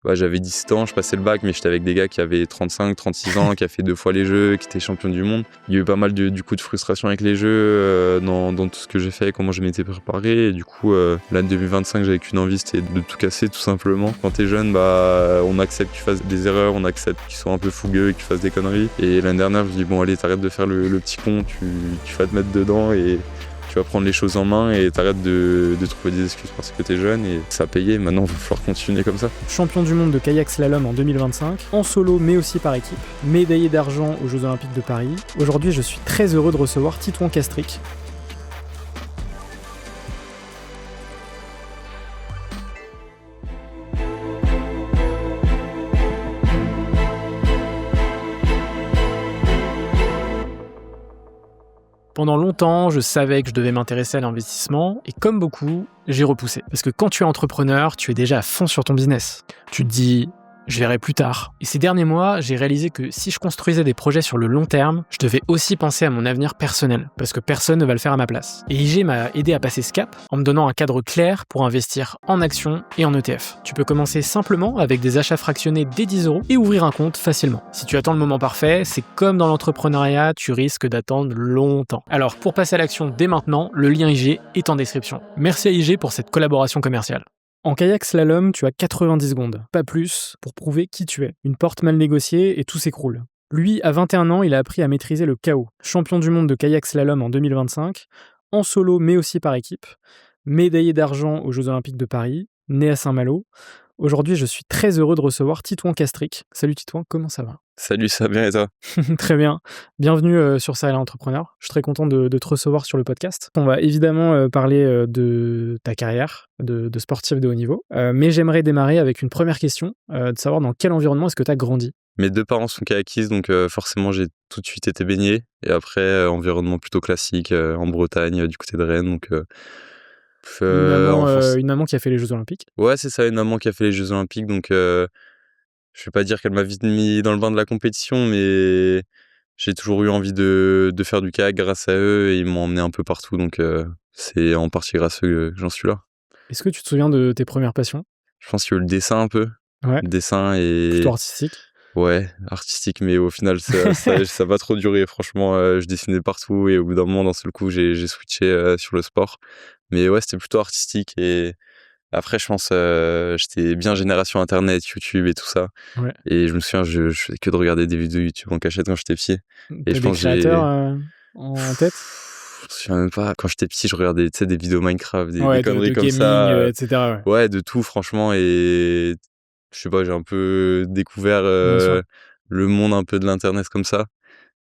Bah, j'avais 17 ans, je passais le bac, mais j'étais avec des gars qui avaient 35, 36 ans, qui a fait 2 fois les jeux, qui étaient champions du monde. Il y a eu pas mal du coup de frustration avec les jeux dans tout ce que j'ai fait, comment je m'étais préparé. Et du coup, l'année 2025, j'avais qu'une envie, c'était de tout casser tout simplement. Quand t'es jeune, bah, on accepte que tu fasses des erreurs, on accepte qu'ils soient un peu fougueux et que tu fasses des conneries. Et l'année dernière, je me dis bon allez, t'arrêtes de faire le petit con, tu vas te mettre dedans et tu vas prendre les choses en main et t'arrêtes de trouver des excuses parce que t'es jeune et ça a payé. Maintenant, il va falloir continuer comme ça. Champion du monde de kayak slalom en 2025, en solo mais aussi par équipe, médaillé d'argent aux Jeux Olympiques de Paris. Aujourd'hui, je suis très heureux de recevoir Titouan Castric. Pendant longtemps, je savais que je devais m'intéresser à l'investissement, et comme beaucoup, j'ai repoussé. Parce que quand tu es entrepreneur, tu es déjà à fond sur ton business. Tu te dis, je verrai plus tard. Et ces derniers mois, j'ai réalisé que si je construisais des projets sur le long terme, je devais aussi penser à mon avenir personnel, parce que personne ne va le faire à ma place. Et IG m'a aidé à passer ce cap, en me donnant un cadre clair pour investir en actions et en ETF. Tu peux commencer simplement avec des achats fractionnés dès 10 € et ouvrir un compte facilement. Si tu attends le moment parfait, c'est comme dans l'entrepreneuriat, tu risques d'attendre longtemps. Alors pour passer à l'action dès maintenant, le lien IG est en description. Merci à IG pour cette collaboration commerciale. En kayak slalom, tu as 90 secondes, pas plus, pour prouver qui tu es. Une porte mal négociée et tout s'écroule. Lui, à 21 ans, il a appris à maîtriser le chaos. Champion du monde de kayak slalom en 2025, en solo mais aussi par équipe, médaillé d'argent aux Jeux Olympiques de Paris, né à Saint-Malo. Aujourd'hui, je suis très heureux de recevoir Titouan Castric. Salut Titouan, comment ça va ? Salut, ça va bien et toi ? Très bien. Bienvenue sur Serial Entrepreneur. Je suis très content de te recevoir sur le podcast. On va évidemment parler de ta carrière de sportif de haut niveau. Mais j'aimerais démarrer avec une première question, de savoir dans quel environnement est-ce que tu as grandi ? Mes deux parents sont kayakistes, donc forcément j'ai tout de suite été baigné. Et après, environnement plutôt classique, en Bretagne, du côté de Rennes. Donc, une maman qui a fait les Jeux Olympiques. Ouais, c'est ça, une maman qui a fait les Jeux Olympiques. Donc, je vais pas dire qu'elle m'a vite mis dans le bain de la compétition, mais j'ai toujours eu envie de faire du kayak grâce à eux et ils m'ont emmené un peu partout. Donc, c'est en partie grâce à eux que j'en suis là. Est-ce que tu te souviens de tes premières passions ? Je pense qu'il y a eu le dessin un peu. Ouais. Le dessin et... Plutôt artistique ? Ouais, artistique, mais au final, ça a pas trop duré. Franchement, je dessinais partout et au bout d'un moment, d'un seul coup, j'ai switché sur le sport. Mais ouais, c'était plutôt artistique. Et après, je pense, j'étais bien génération Internet, YouTube et tout ça. Ouais. Et je me souviens, je faisais que de regarder des vidéos YouTube en cachette quand j'étais petit. T'as des créateurs en tête ? Je me souviens même pas. Quand j'étais petit, je regardais des vidéos Minecraft, des conneries de comme gaming, ça. etc. Ouais, de tout, franchement. Et je sais pas, j'ai un peu découvert le monde un peu de l'internet comme ça.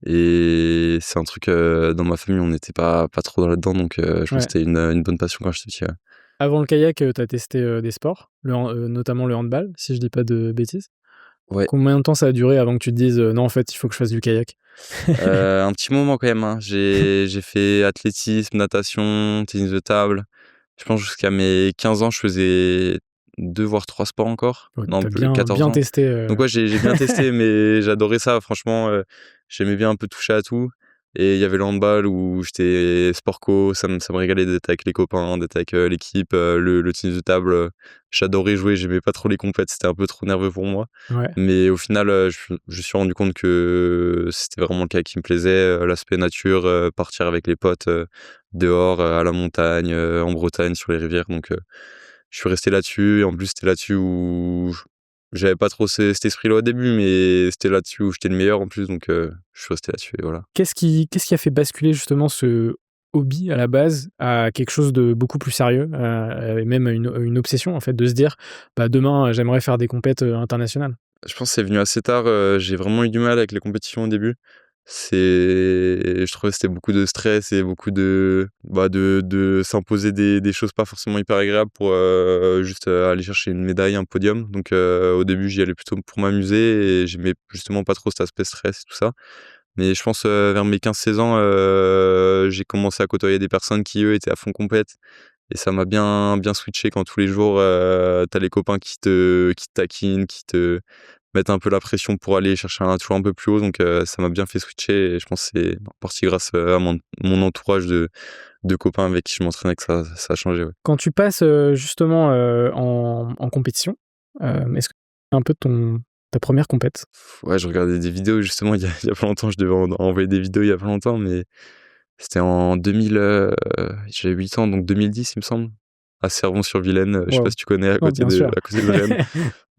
Et c'est un truc, dans ma famille, on n'était pas trop là-dedans, donc je pense que c'était une bonne passion quand j'étais petit. Ouais. Avant le kayak, t'as testé des sports, notamment le handball, si je dis pas de bêtises. Ouais. Combien de temps ça a duré avant que tu te dises non, en fait, il faut que je fasse du kayak ? Un petit moment quand même. Hein. J'ai fait athlétisme, natation, tennis de table. Je pense jusqu'à mes 15 ans, je faisais 2 voire 3 sports encore. Ouais, Non, t'as 14 bien ans. testé. Donc ouais, j'ai bien testé, mais j'adorais ça. Franchement, j'aimais bien un peu toucher à tout. Et il y avait le handball où j'étais sport co, ça me régalait d'être avec les copains, d'être avec l'équipe, le tennis de table. J'adorais jouer, j'aimais pas trop les compètes, c'était un peu trop nerveux pour moi. Ouais. Mais au final, je me suis rendu compte que c'était vraiment le cas qui me plaisait, l'aspect nature, partir avec les potes dehors, à la montagne, en Bretagne, sur les rivières. Donc je suis resté là-dessus. Et en plus, c'était là-dessus où j'avais pas trop cet esprit-là au début, mais c'était là-dessus où j'étais le meilleur en plus, donc je suis resté là-dessus et voilà. Qu'est-ce qui a fait basculer justement ce hobby à la base à quelque chose de beaucoup plus sérieux, et même une obsession en fait, de se dire demain j'aimerais faire des compètes internationales ? Je pense que c'est venu assez tard, j'ai vraiment eu du mal avec les compétitions au début. Je trouvais que c'était beaucoup de stress et beaucoup de s'imposer des choses pas forcément hyper agréables pour juste aller chercher une médaille, un podium. Donc au début, j'y allais plutôt pour m'amuser et j'aimais justement pas trop cet aspect stress et tout ça. Mais je pense vers mes 15-16 ans, j'ai commencé à côtoyer des personnes qui, eux, étaient à fond compète. Et ça m'a bien switché quand tous les jours, t'as les copains qui te taquinent, qui te mettre un peu la pression pour aller chercher toujours un peu plus haut. Donc ça m'a bien fait switcher et je pense que c'est en partie grâce à mon entourage de copains avec qui je m'entraînais que ça a changé. Ouais. Quand tu passes justement en compétition, est-ce que Un peu de ta première compète? Ouais, je regardais des vidéos justement il y a pas longtemps, je devais en envoyer des vidéos il y a pas longtemps, mais c'était en 2000, j'avais 8 ans, donc 2010 il me semble, à Cervon-sur-Vilaine, je sais pas Waouh. si tu connais, Oh, bien sûr. à côté de Rennes.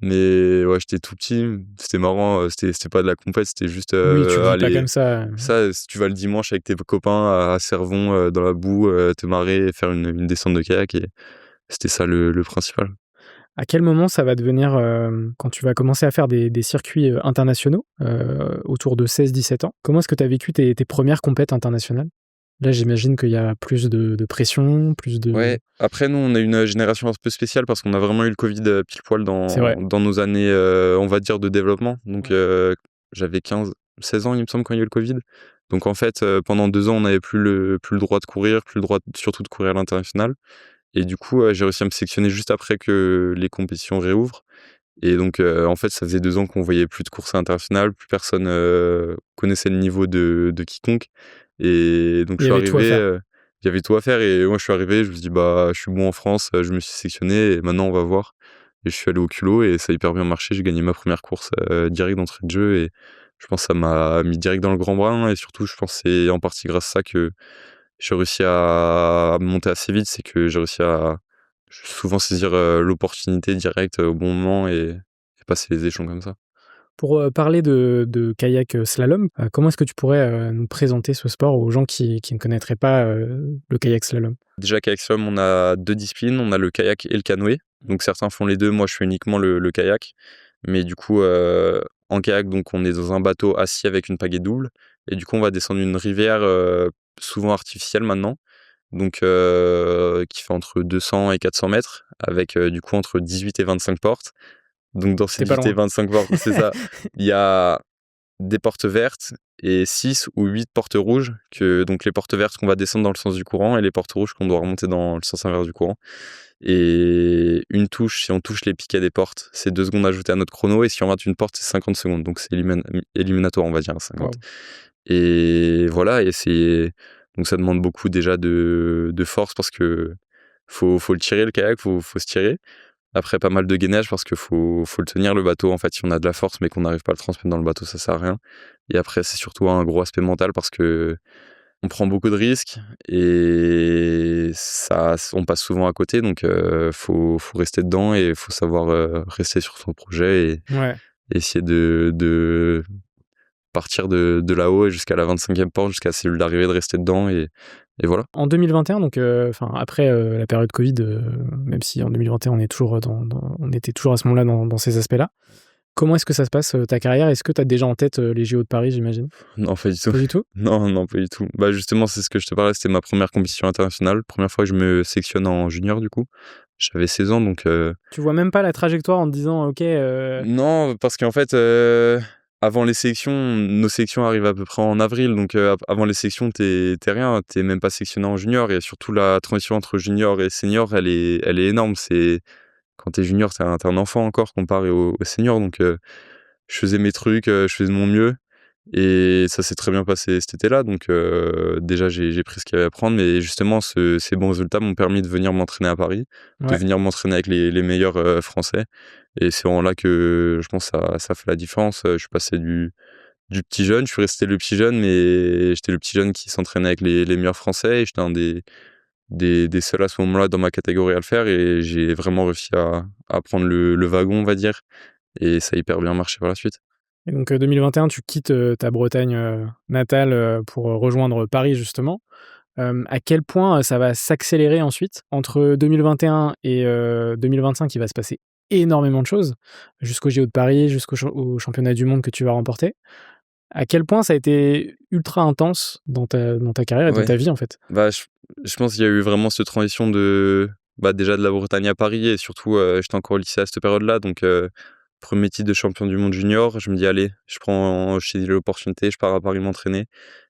Mais ouais, j'étais tout petit, c'était marrant, c'était pas de la compète, c'était juste, Oui, tu le vis pas aller comme ça. ça, si tu vas le dimanche avec tes copains à Cervon, dans la boue, te marrer et faire une descente de kayak et c'était ça le principal. À quel moment ça va devenir, quand tu vas commencer à faire des circuits, internationaux, autour de 16-17 ans? Comment est-ce que tu as vécu tes 1res compètes internationales? Là, j'imagine qu'il y a plus de pression, plus de Ouais, après nous, on a une génération un peu spéciale parce qu'on a vraiment eu le Covid, pile poil c'est vrai. dans nos années, on va dire de développement. Donc Ouais. j'avais 15-16 ans, il me semble, quand il y a eu le Covid. Donc en fait, pendant 2 ans, on n'avait plus le droit de courir, plus le droit surtout de courir à l'international et du coup, j'ai réussi à me sélectionner juste après que les compétitions réouvrent et donc en fait, ça faisait 2 ans qu'on voyait plus de courses internationales, plus personne, connaissait le niveau de quiconque et donc Il je y suis avait tout à arrivé, faire. il y avait tout à faire et moi je suis arrivé, je me suis dit: «Bah, je suis bon en France, je me suis sélectionné et maintenant on va voir» et je suis allé au culot et ça a hyper bien marché. J'ai gagné ma première course, direct d'entrée de jeu et je pense que ça m'a mis direct dans le grand bain et surtout je pense que c'est en partie grâce à ça que j'ai réussi à monter assez vite. C'est que j'ai réussi à souvent saisir, l'opportunité directe, au bon moment et passer les échelons comme ça. Pour, parler de kayak, slalom, comment est-ce que tu pourrais, nous présenter ce sport aux gens qui ne connaîtraient pas, le kayak slalom? Déjà kayak slalom, on a 2 disciplines, on a le kayak et le canoë. Donc certains font les 2, moi je fais uniquement le kayak. Mais du coup, en kayak, donc on est dans un bateau assis avec une pagaie double et du coup on va descendre une rivière, souvent artificielle maintenant, donc qui fait entre 200 et 400 mètres avec, du coup entre 18 et 25 portes. Donc dans ces Tu pas 18 et loin. 25 portes c'est ça, il y a des portes vertes et 6 ou 8 portes rouges donc les portes vertes qu'on va descendre dans le sens du courant et les portes rouges qu'on doit remonter dans le sens inverse du courant et une touche, si on touche les piquets des portes, c'est 2 secondes ajoutées à notre chrono et si on rate une porte, c'est 50 secondes, donc c'est éliminatoire, on va dire, 50 Waouh. et voilà et donc ça demande beaucoup déjà de force parce que faut le tirer le kayak, faut se tirer. Après pas mal de gainage parce que faut le tenir le bateau, en fait, si on a de la force mais qu'on n'arrive pas à le transmettre dans le bateau, ça sert à rien et après c'est surtout un gros aspect mental parce que on prend beaucoup de risques et ça on passe souvent à côté donc faut rester dedans et faut savoir, rester sur son projet et Ouais. essayer de partir de là-haut et jusqu'à la 25e porte, jusqu'à la cellule d'arrivée, de rester dedans et voilà. En 2021 donc, enfin après, la période Covid, même si en 2021 on est toujours, on était toujours à ce moment-là dans ces aspects-là. Comment est-ce que ça se passe, ta carrière? Est-ce que tu as déjà en tête, les JO de Paris, j'imagine? Non, pas du tout. Pas du tout? Non, non, pas du tout. Bah, justement, c'est ce que je te parlais, c'était ma première compétition internationale. Première fois que je me sélectionne en junior, du coup. J'avais 16 ans, donc Tu vois même pas la trajectoire en te disant: «OK, non, parce qu'en fait, avant les sélections, nos sélections arrivent à peu près en avril, donc avant les sélections, t'es rien, t'es même pas sélectionné en junior et surtout la transition entre junior et senior, elle est énorme. C'est quand t'es junior, t'es un enfant encore comparé au senior, donc je faisais mes trucs, je faisais de mon mieux et ça s'est très bien passé cet été-là, donc déjà j'ai pris ce qu'il y avait à prendre, mais justement ces bons résultats m'ont permis de venir m'entraîner à Paris, de ouais». venir m'entraîner avec les meilleurs, Français et c'est vraiment là que je pense ça fait la différence. Je suis passé du petit jeune, je suis resté le petit jeune, mais j'étais le petit jeune qui s'entraînait avec les meilleurs Français et j'étais un des seuls à ce moment-là dans ma catégorie à le faire et j'ai vraiment réussi à prendre le wagon, on va dire et ça a hyper bien marché par la suite. Et donc, 2021, tu quittes, ta Bretagne, natale, pour, rejoindre Paris justement. À quel point, ça va s'accélérer ensuite? Entre 2021 et 2025, il va se passer énormément de choses, jusqu'aux JO de Paris, jusqu'au au championnat du monde que tu vas remporter. À quel point ça a été ultra intense dans ta carrière et dans Ouais. ta vie, en fait? Bah, je pense qu'il y a eu vraiment cette transition déjà de la Bretagne à Paris et surtout, j'étais encore au lycée à cette période-là donc 1er titre de champion du monde junior. Je me dis: «Allez, je saisis l'opportunité, je pars à Paris m'entraîner»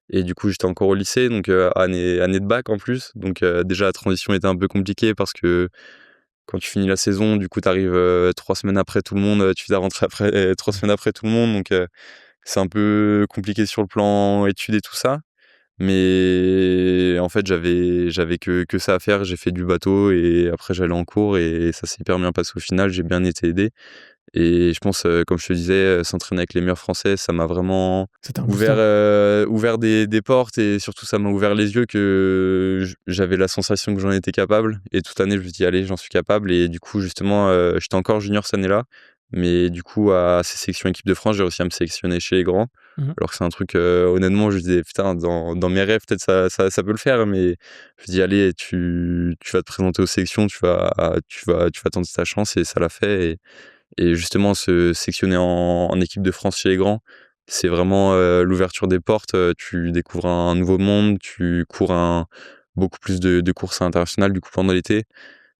et du coup, j'étais encore au lycée donc année de bac en plus donc déjà la transition était un peu compliquée parce que quand tu finis la saison, du coup, tu arrives, 3 semaines après tout le monde, tu fais ta rentrée après 3 semaines après tout le monde donc c'est un peu compliqué sur le plan études et tout ça. Mais en fait, j'avais que ça à faire. J'ai fait du bateau et après j'allais en cours et ça s'est hyper bien passé au final. J'ai bien été aidé Et je pense, comme je te disais, s'entraîner avec les meilleurs Français, ça m'a vraiment C'était un booster. ouvert des portes et surtout ça m'a ouvert les yeux que j'avais la sensation que j'en étais capable et toute l'année je me dis: «Allez, j'en suis capable» et du coup justement, j'étais encore junior cette année-là, mais du coup à ces sélections équipe de France, j'ai réussi à me sélectionner chez les grands. Mmh. Alors que c'est un truc, honnêtement je disais: «Putain dans mes rêves peut-être ça peut le faire» mais je me dis: «Allez, tu vas te présenter aux sélections, tu vas tenter ta chance» et ça l'a fait et justement se sectionner en équipe de France chez les grands, c'est vraiment, l'ouverture des portes, tu découvres un nouveau monde, tu cours beaucoup plus de courses internationales du coup pendant l'été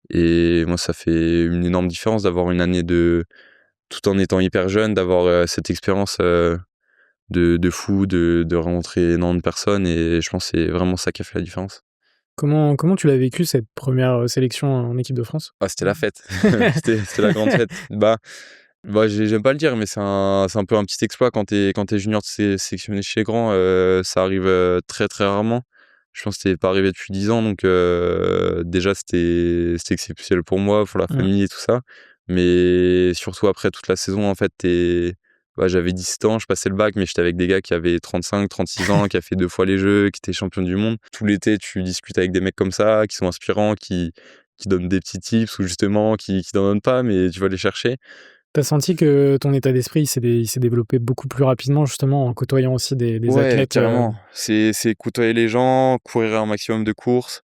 et moi ça fait une énorme différence d'avoir une année tout en étant hyper jeune, d'avoir, cette expérience, de fou, de rencontrer énormément de personnes et je pense que c'est vraiment ça qui a fait la différence. Comment tu l'as vécu cette première sélection en équipe de France? Ah c'était la fête, c'était la grande fête. Bah, j'aime pas le dire, mais c'est un peu un petit exploit quand t'es junior de sélectionné chez les grands, ça arrive, très, très rarement. Je pense que c'était pas arrivé depuis 10 ans donc déjà c'était exceptionnel pour moi, pour la Mmh. famille et tout ça. Mais surtout après toute la saison en fait, j'avais 17 ans, je passais le bac, mais j'étais avec des gars qui avaient 35-36 ans, qui a fait 2 fois les Jeux, qui étaient champions du monde. Tout l'été, tu discutes avec des mecs comme ça, qui sont inspirants, qui donnent des petits tips ou justement qui t'en donnent pas, mais tu vas les chercher. Tu senti que ton état d'esprit, il s'est développé beaucoup plus rapidement justement en côtoyant aussi des Ouais, athlètes, carrément. C'est côtoyer les gens, courir un maximum de courses.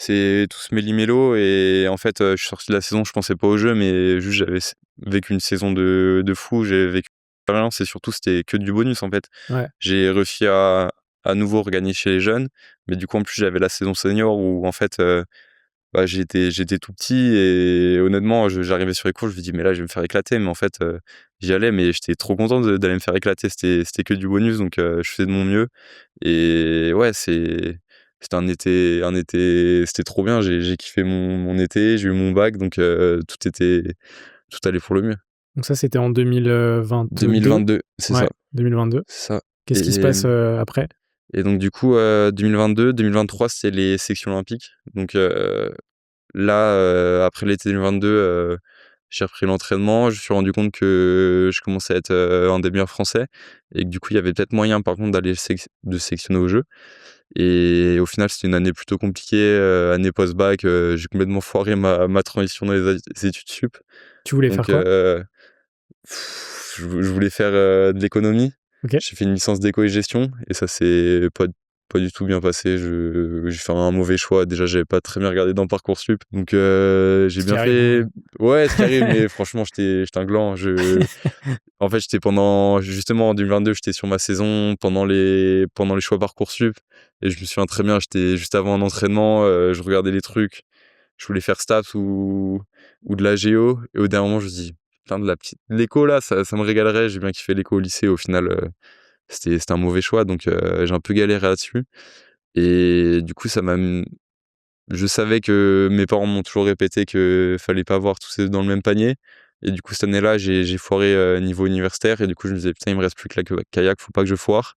C'est tout ce méli-mélo et en fait, je suis sorti de la saison, je pensais pas au jeu, mais juste j'avais vécu une saison de fou. J'ai vécu une expérience et surtout c'était que du bonus en fait. ouais. J'ai réussi à nouveau regagner chez les jeunes, mais du coup en plus j'avais la saison senior où en fait, j'étais tout petit et honnêtement, j'arrivais sur les cours, je me dis: «Mais là, je vais me faire éclater», mais en fait, j'y allais, mais j'étais trop content d'aller me faire éclater. C'était que du bonus, donc je faisais de mon mieux et ouais, c'était un été c'était trop bien. J'ai kiffé mon été, j'ai eu mon bac, donc tout allait pour le mieux. Donc ça, c'était en 2022? 2022, c'est ça, Ouais, 2022. c'est ça Qu'est-ce qui se passe, après? et donc du coup, 2022-2023, c'était les sections olympiques, donc là, après l'été 2022, j'ai repris l'entraînement. Je me suis rendu compte que je commençais à être, un des meilleurs français et que du coup, il y avait peut-être moyen par contre d'aller de sélectionner aux Jeux et au final, c'était une année plutôt compliquée, année post-bac, j'ai complètement foiré ma transition dans les études sup. Tu voulais faire Donc quoi? je voulais faire, de l'économie. OK. J'ai fait une licence d'éco et gestion et ça s'est pas du tout bien passé. J'ai fait un mauvais choix. Déjà, j'avais pas très bien regardé dans Parcoursup, donc j'ai Ce qui bien arrive, fait hein. ouais, ce qui arrive, mais franchement, j'étais un gland. En fait, j'étais pendant justement en 2022, j'étais sur ma saison pendant les choix Parcoursup et je me souviens très bien, j'étais juste avant un entraînement, je regardais les trucs. Je voulais faire STAPS ou de la géo et au dernier moment, je me dis: «Putain, de la petite l'éco là, ça me régalerait». J'ai bien kiffé l'éco au lycée. Au final, c'était un mauvais choix donc j'ai un peu galéré là-dessus et du coup, je savais que mes parents m'ont toujours répété que fallait pas avoir tous ces œufs dans le même panier et du coup, cette année-là, j'ai foiré, niveau universitaire et du coup, je me disais: «Putain, il me reste plus que la kayak, faut pas que je foire»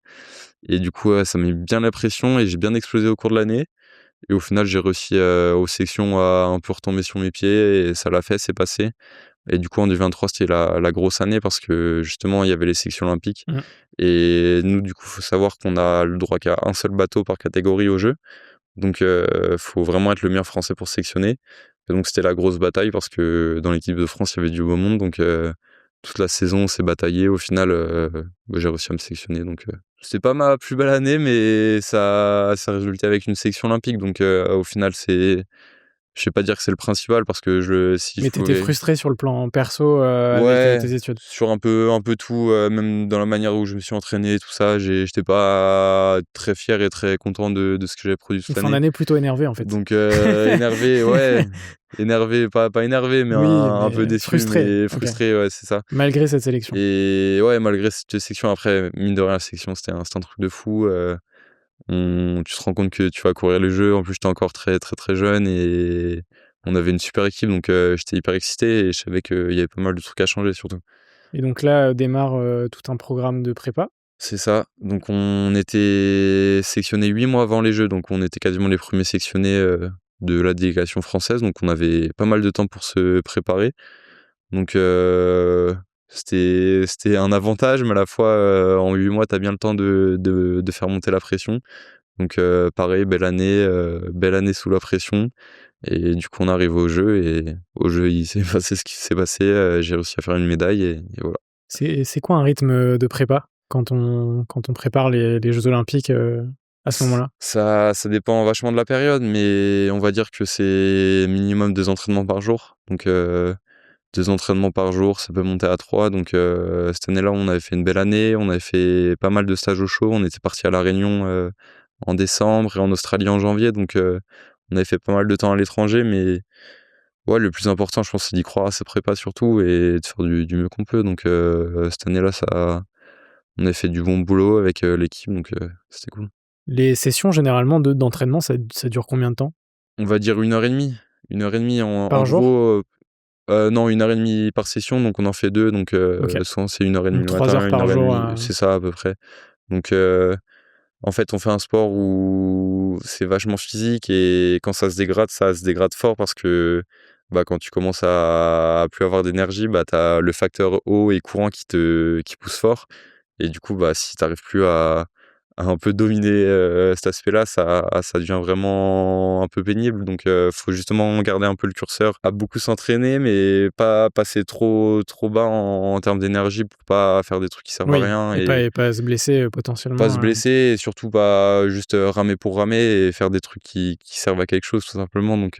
et du coup, ça m'a mis bien la pression et j'ai bien explosé au cours de l'année et au final, j'ai réussi, aux sections à un peu retomber sur mes pieds et ça l'a fait, c'est passé et du coup, en 2023, c'était la grosse année parce que justement, il y avait les sections olympiques Mmh. et nous, du coup, faut savoir qu'on a le droit qu'à un seul bateau par catégorie aux Jeux. Donc faut vraiment être le meilleur français pour se sélectionner et donc c'était la grosse bataille parce que dans l'équipe de France, il y avait du beau monde donc toute la saison, on s'est bataillé. Au final, j'ai réussi à me sélectionner donc c'était pas ma plus belle année mais ça a résulté avec une sélection olympique donc au final, je vais pas dire que c'est le principal parce que si je Mais tu étais pouvais frustré sur le plan perso, avec, ouais, tes études? sur un peu tout, même dans la manière où je me suis entraîné et tout ça, j'étais pas très fier et très content de ce que j'avais produit Une toute fin l'année. d'année plutôt énervé, en fait? Donc énervé, ouais, énervé, pas énervé, mais Oui, un peu mais déçu, frustré, mais OK. frustré, ouais, c'est ça. Malgré cette sélection? Et ouais, malgré cette section, après, mine de rien, la section, c'était un truc de fou. Tu te rends compte que tu vas courir le jeu. En plus, j'étais encore très, très, très jeune et on avait une super équipe, donc j'étais hyper excité et je savais qu'il y avait pas mal de trucs à changer, surtout. Et donc là, démarre, tout un programme de prépa? C'est ça. Donc on était sectionnés 8 mois avant les Jeux, donc on était quasiment les premiers sectionnés, de la délégation française, donc on avait pas mal de temps pour se préparer. Donc C'était un avantage, mais à la fois, en 8 mois, tu as bien le temps de faire monter la pression. Donc pareil, belle année sous la pression et du coup, on arrive au jeu et au jeu, il s'est passé ce qui s'est passé, j'ai réussi à faire une médaille et voilà. C'est quoi un rythme de prépa quand on prépare les Jeux olympiques, à ce moment-là? Ça dépend vachement de la période, mais on va dire que c'est minimum 2 entraînements par jour. Donc 2 entraînements par jour, ça peut monter à 3. Donc cette année-là, on avait fait une belle année, on avait fait pas mal de stages au chaud. On était parti à La Réunion, en décembre et en Australie en janvier, donc on avait fait pas mal de temps à l'étranger, mais ouais, le plus important, je pense, c'est d'y croire à sa prépa surtout et de faire du mieux qu'on peut. Donc cette année-là, on a fait du bon boulot avec, l'équipe, donc c'était cool. Les sessions généralement d'entraînement, ça dure combien de temps? On va dire 1 heure et demie. 1 heure et demie en Par jour? gros, non, 1 heure et demie par session, donc on en fait 2, donc OK. souvent c'est 1 heure et demie Donc le 3 heures matin, une par heure et jour, demie c'est ça à peu près. Donc en fait, on fait un sport où c'est vachement physique et quand ça se dégrade fort parce que, bah, quand tu commences à plus avoir d'énergie, bah, tu as le facteur eau et courant qui pousse fort et du coup, bah, si tu arrives plus à un peu dominer, cet aspect-là, ça devient vraiment un peu pénible donc faut justement garder un peu le curseur, à beaucoup s'entraîner mais pas passer trop bas en termes d'énergie pour pas faire des trucs qui servent à oui, rien et pas se blesser, pas se potentiellement, blesser et surtout pas juste, ramer pour ramer et faire des trucs qui servent à quelque chose tout simplement donc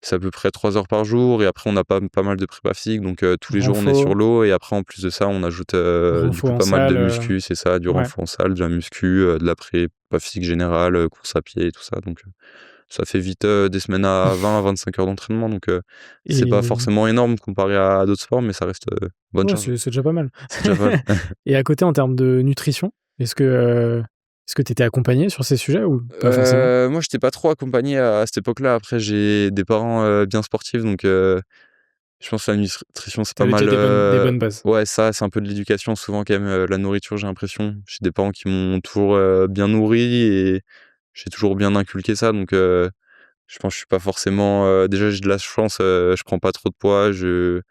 c'est à peu près 3 heures par jour et après on a pas mal de prépa physique donc tous les jours on est renfo sur l'eau et après en plus de ça on ajoute, du renfo coup en pas mal de salle, muscu, c'est ça, du ouais, renfort en salle, de la muscu, de la prépa physique générale, course à pied et tout ça donc ça fait vite, des semaines à 20-25 heures d'entraînement donc c'est pas et forcément énorme comparé à d'autres sports mais ça reste, bonne ouais, charge. c'est déjà pas mal. C'est déjà pas mal. Et à côté, en termes de nutrition, est-ce que tu étais accompagné sur ces sujets ou pas forcément? Moi, j'étais pas trop accompagné à cette époque-là. Après, j'ai des parents, bien sportifs, donc je pense que la nutrition, c'est Tu pas avais déjà mal, des bonnes bases? ouais, ça, c'est un peu de l'éducation souvent quand même, la nourriture, j'ai l'impression. J'ai des parents qui m'ont toujours, bien nourri et j'ai toujours bien inculqué ça, donc je pense que je suis pas forcément, déjà, j'ai de la chance, je prends pas trop de poids, je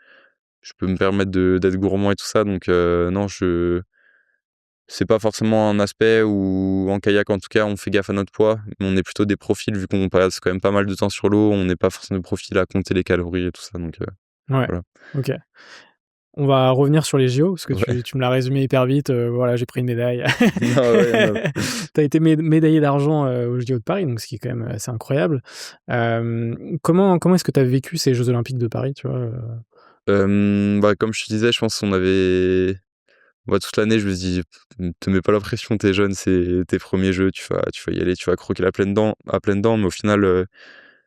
peux me permettre d'être gourmand et tout ça, donc non, c'est pas forcément un aspect où en kayak, en tout cas, on fait gaffe à notre poids, mais on est plutôt des profils vu qu'on passe quand même pas mal de temps sur l'eau, on n'est pas forcément des profils à compter les calories et tout ça, donc Ouais, voilà. OK. On va revenir sur les JO parce que Ouais. tu me l'as résumé hyper vite, voilà, j'ai pris une médaille. Non, ouais, non. Tu as été médaillé d'argent, aux JO de Paris, donc ce qui est quand même assez incroyable. Comment est-ce que tu as vécu ces Jeux olympiques de Paris, tu vois? Bah, comme je te disais, je pense qu'on avait moi, toute l'année, je me suis dit: «Te mets pas la pression, tu jeune, c'est tes premiers jeux, tu vas y aller, tu vas croquer à pleines dents», mais au final,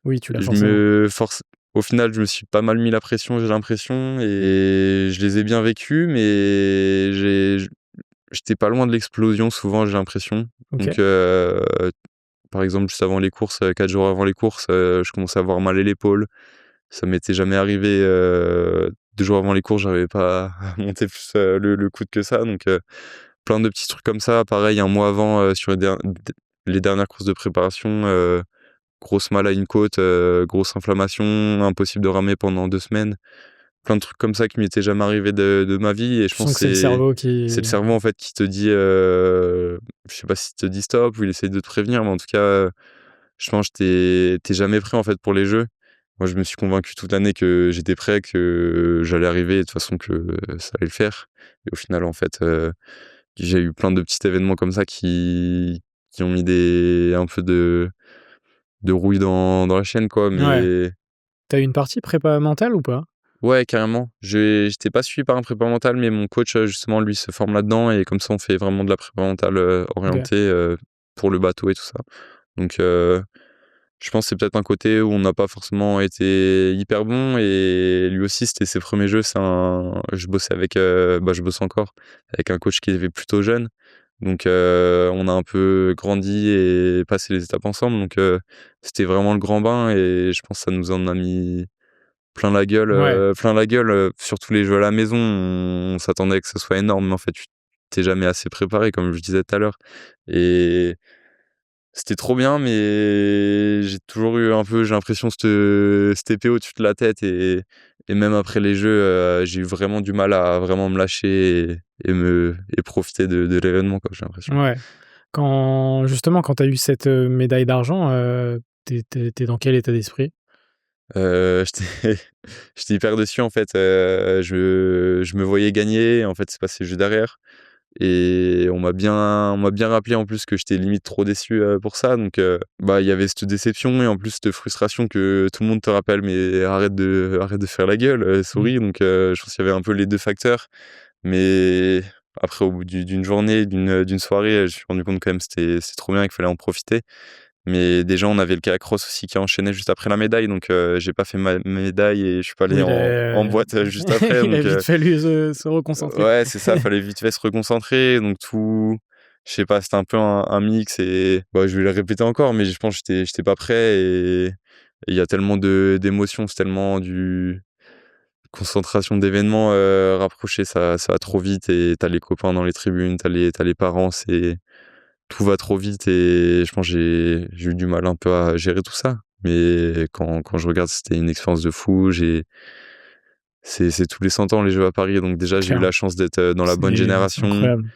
Oui, tu l'as je forcément. me force au final, je me suis pas mal mis la pression, j'ai l'impression et je les ai bien vécus, mais j'étais pas loin de l'explosion souvent, j'ai l'impression. OK. Donc par exemple, juste avant les courses, 4 jours avant les courses, je commençais à avoir mal à l'épaule. Ça m'était jamais arrivé, 2 jours avant les courses, j'arrivais pas à monter plus, le coude que ça, donc plein de petits trucs comme ça. Pareil, un mois avant, sur les dernières courses de préparation, grosse mal à une côte, grosse inflammation, impossible de ramer pendant 2 semaines. Plein de trucs comme ça qui m'étaient jamais arrivés de ma vie et je Tu pense sens que que c'est le cerveau c'est le qui cerveau, en fait, qui te dit, je sais pas s'il te dit stop ou il essaye de te prévenir, mais en tout cas, je pense que tu jamais prêt, en fait, pour les jeux. Moi, je me suis convaincu toute l'année que j'étais prêt, que j'allais arriver et de toute façon que ça allait le faire et au final, en fait, j'ai eu plein de petits événements comme ça qui ont mis un peu de rouille dans la chaîne, quoi, ouais. mais Tu as eu une partie prépa mentale ou pas? ouais, carrément. J'étais pas suivi par un prépa mental, mais mon coach, justement, lui, se forme là-dedans et comme ça, on fait vraiment de la prépa mentale, OK. orientée, pour le bateau et tout ça. Donc je pense que c'est peut-être un côté où on n'a pas forcément été hyper bon et lui aussi, c'était ses premiers jeux. Je bossais avec, bah, je bosse encore avec un coach qui était plutôt jeune. Donc on a un peu grandi et passé les étapes ensemble. Donc c'était vraiment le grand bain et je pense que ça nous en a mis Ouais. plein la gueule, sur tous les jeux à la maison. On s'attendait que ce soit énorme, mais en fait, tu jamais assez préparé, comme je disais tout à l'heure et c'était trop bien, mais j'ai toujours eu un peu, j'ai l'impression, cette épée au-dessus de la tête et même après les jeux, j'ai eu vraiment du mal à vraiment me lâcher et profiter de l'événement, quoi, j'ai l'impression. Ouais. Justement, quand tu as eu cette, médaille d'argent, tu dans quel état d'esprit? J'étais j'étais hyper déçu, en fait, je me voyais gagner, en fait, c'est passé juste derrière. Et on m'a bien rappelé en plus que j'étais limite trop déçu, pour ça, donc bah, il y avait cette déception et en plus cette frustration que tout le monde te rappelle: «Mais arrête de faire la gueule, Mmh. souris», donc je pense qu'il y avait un peu les 2 facteurs. Mais après au bout d'une journée, d'une soirée, je me suis rendu compte quand même c'était trop bien et qu'il fallait en profiter. Mais déjà on avait le kayak cross aussi qui enchaînait juste après la médaille, donc j'ai pas fait ma médaille et je suis pas allé Oui, en boîte, juste après, il a donc vite fallu se reconcentrer. ouais, c'est ça, fallait vite fait se reconcentrer, donc tout je sais pas, c'était un peu un mix et bah, je vais le répéter encore, mais je pense que j'étais pas prêt et il y a tellement d'émotions, c'est tellement du concentration d'événements, rapprochés, ça va trop vite et tu as les copains dans les tribunes, tu as les parents, c'est tout va trop vite et je pense que j'ai eu du mal un peu à gérer tout ça. Mais quand je regarde, c'était une expérience de fou, c'est tous les 100 ans les Jeux à Paris, donc déjà j'ai eu Clair. la chance d'être, dans la bonne C'est génération. incroyable.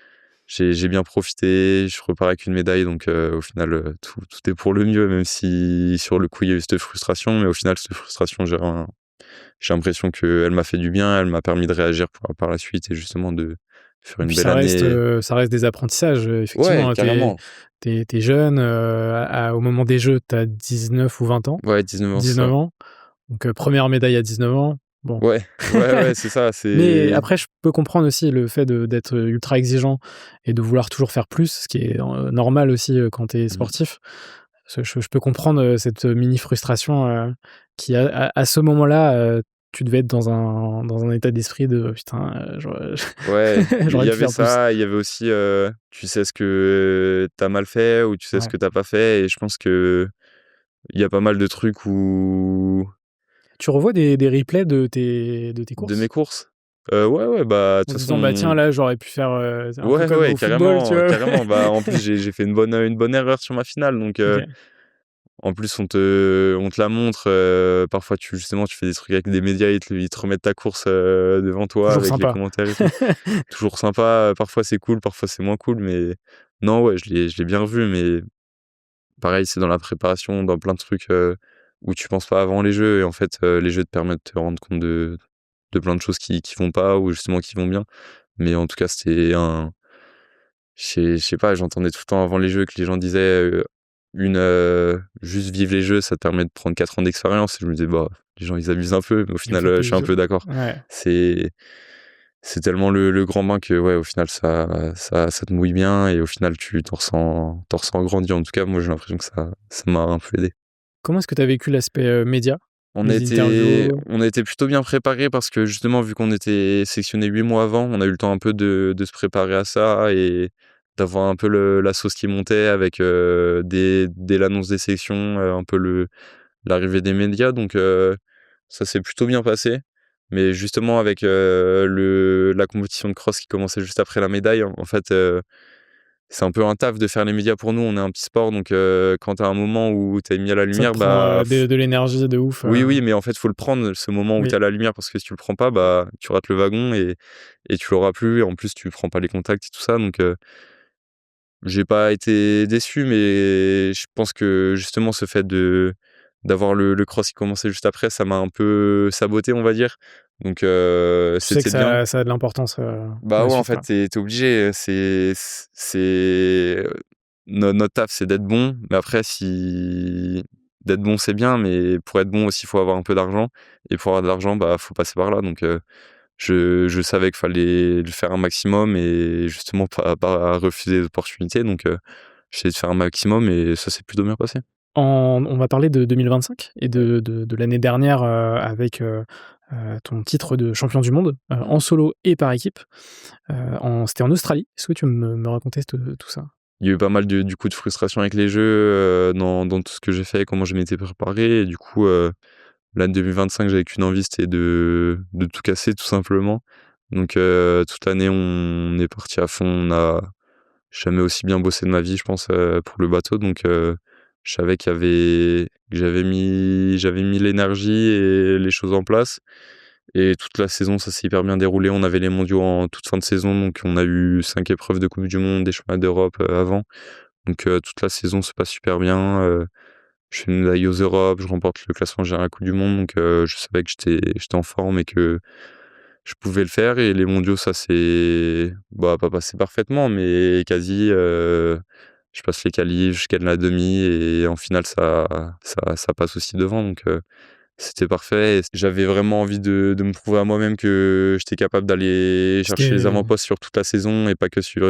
J'ai bien profité, je repars avec une médaille, donc au final, tout est pour le mieux, même si sur le coup il y a eu cette frustration, mais au final cette frustration, j'ai l'impression qu'elle m'a fait du bien, elle m'a permis de réagir par la suite et justement de faire Et une puis belle année. ça reste des apprentissages, Ouais, effectivement, hein. carrément. Tu jeune, au moment des Jeux, tu as 19 ou 20 ans. Ouais, 19 ans, c'est 19 ça. ans, donc 1re médaille à 19 ans, bon. Ouais, ouais, c'est ça, Mais c'est après, je peux comprendre aussi le fait d'être ultra exigeant et de vouloir toujours faire plus, ce qui est, normal aussi, quand tu es mmh, sportif. Je peux comprendre, cette mini frustration, qui à ce moment-là, tu devais être dans un état d'esprit de: «Putain, ouais, il j'aurais y pu avait faire plus». ça, il y avait aussi, tu sais ce que tu as mal fait ou tu sais ce Ouais. que tu as pas fait et je pense qu'il y a pas mal de trucs où Tu revois des replays de tes de mes courses? courses? Ouais, ouais, bah, de En toute se disant: «Bah, tiens, façon là, j'aurais pu faire, un peu ouais, comme ouais, au football», tu carrément, vois? carrément. Bah, en plus, j'ai fait une bonne erreur sur ma finale, donc OK. en plus, on te la montre, parfois justement, tu fais des trucs avec des médias, ils te remettent ta course, devant toi Toujours avec les sympa. commentaires et tout. Toujours sympa, parfois c'est cool, parfois c'est moins cool, mais non, ouais, je l'ai bien revu, mais pareil, c'est dans la préparation, dans plein de trucs, où tu penses pas avant les jeux et en fait, les jeux te permettent de te rendre compte de plein de choses qui vont pas ou justement qui vont bien. Mais en tout cas, c'était un je sais pas, j'entendais tout le temps avant les jeux que les gens disaient, juste vivre les jeux, ça te permet de prendre 4 ans d'expérience et je me disais: «Bah, les gens ils abusent un peu», mais au Il final, faut je suis un plus peu d'accord. ouais. C'est c'est tellement le grand bain que ouais, au final ça te mouille bien et au final tu t'en ressens grandi. En tout cas, moi j'ai l'impression que ça m'a un peu aidé. Comment est-ce que tu as vécu l'aspect, média? Les interviews? On a été plutôt bien préparés parce que justement vu qu'on était sélectionnés 8 mois avant, on a eu le temps un peu de se préparer à ça et d'avoir un peu la sauce qui montait avec, dès l'annonce des sélections, un peu l'arrivée des médias, donc ça s'est plutôt bien passé. Mais justement avec, la compétition de cross qui commençait juste après la médaille, en fait, c'est un peu un taf de faire les médias pour nous. On est un petit sport, donc quand tu as un moment où tu es mis à la Ça te lumière, prend, bah, de l'énergie de ouf, oui, oui, mais en fait, faut le prendre, ce moment où tu oui. es à la lumière, parce que si tu le prends pas, bah, tu rates le wagon et tu l'auras plus et en plus, tu prends pas les contacts et tout ça, donc j'ai pas été déçu, mais je pense que justement ce fait d'avoir le cross qui commençait juste après, ça m'a un peu saboté, on va dire, donc Tu sais que c'était bien. ça a de l'importance, Bah, la ouais, en suite, fait, quoi. tu obligé, notre taf, c'est d'être bon, mais après si d'être bon, c'est bien, mais pour être bon aussi, il faut avoir un peu d'argent et pour avoir de l'argent, bah, faut passer par là, donc je savais qu'il fallait le faire un maximum et justement pas refuser les opportunités, donc j'ai essayé de faire un maximum et ça s'est plutôt bien passé. On va parler de 2025 et de l'année dernière, avec, ton titre de champion du monde, Mmh. en solo et par équipe, c'était en Australie. Est-ce que tu peux me raconter tout ça? Il y a eu pas mal de du coup de frustration avec les jeux, dans tout ce que j'ai fait, comment je m'étais préparé et du coup, l'année 2025, j'avais qu'une envie, c'était de tout casser tout simplement. Donc toute l'année, on est parti à fond, on a jamais aussi bien bossé de ma vie, je pense, pour le bateau, donc je savais que j'avais mis l'énergie et les choses en place Et toute la saison, ça s'est hyper bien déroulé. On avait les mondiaux en toute fin de saison, donc on a eu 5 épreuves de Coupe du monde, des championnats d'Europe, avant. Donc toute la saison se passe super bien, je fais une médaille aux Europes, je remporte le classement général à la Coupe du monde, donc je savais que j'étais en forme et que je pouvais le faire. Et les mondiaux, ça s'est, bah, pas passé parfaitement, mais quasi, je passe les qualifs, je gagne la demi et en finale ça passe aussi devant, donc c'était parfait. Et j'avais vraiment envie de me prouver à moi-même que j'étais capable d'aller chercher les C'était avant-postes sur toute la saison et pas que sur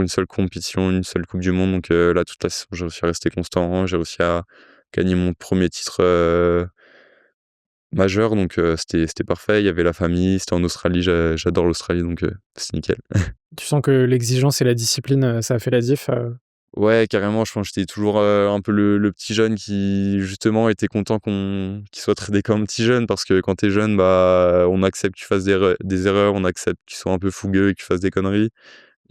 une seule compétition, une seule coupe du monde. Donc là, toute la saison, j'ai réussi à rester constant, j'ai réussi à gagner mon premier titre majeur, donc c'était parfait. Il y avait la famille, c'était en Australie, j'adore l'Australie, donc c'est nickel. Tu sens que l'exigence et la discipline, ça a fait la diff, Ouais, carrément, je pense que j'étais toujours, un peu le petit jeune qui, justement, était content qu'il soit traité comme petit jeune, parce que quand t'es jeune, bah, on accepte que tu fasses des erreurs, on accepte que tu sois un peu fougueux et que tu fasses des conneries.